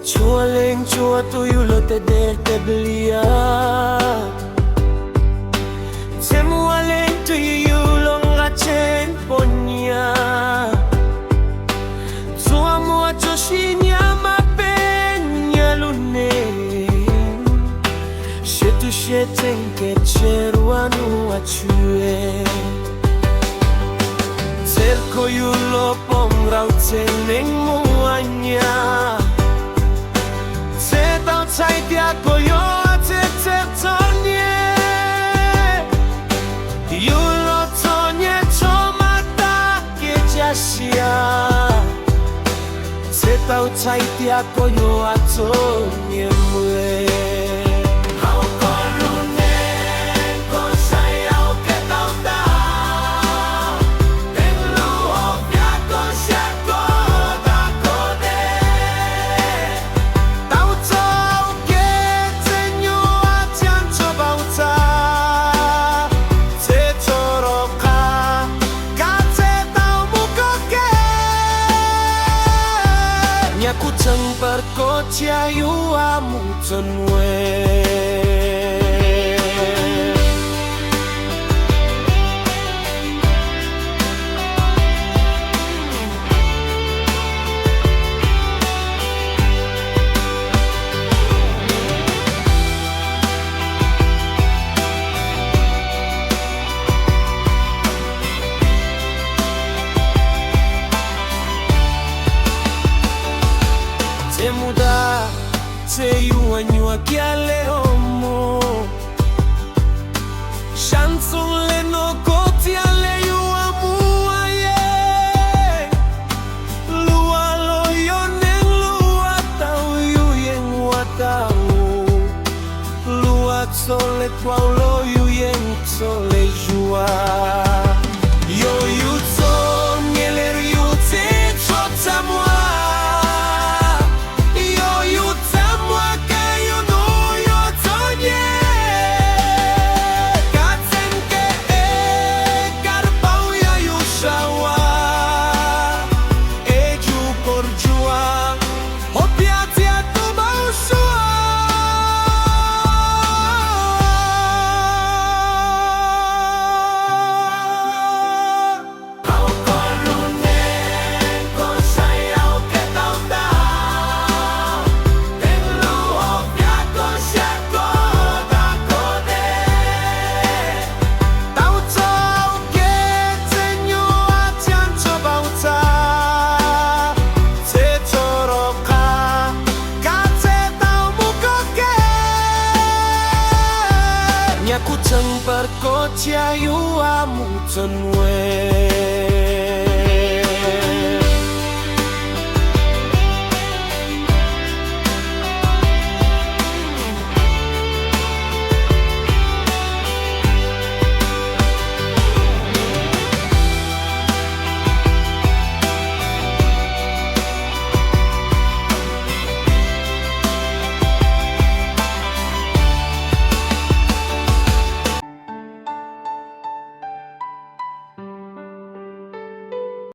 Chua leng chua tu yu lo te del te blia Temu aleng tu yu lo nga chen ponya Tua mua joshinya ma penya lune Shetu sheteng ke cheruanu achue Cerco yu lo pong rau teneng muanya Sai dia koyo te te tonye Yulo tonye tomata ke jasia Se tau sai dia koyo atonye mue Kutang perkotia yu amu tenwe Te muda, te yuanyua kia le homo Chanson le no kotia le yuamua ye Lua lo yoneng lua tau yuyeng watau Lua tole kwau lo yuyeng tole jua Yo yu to ngeleru yu te trota mua Kutang perkotia yu amu tenwe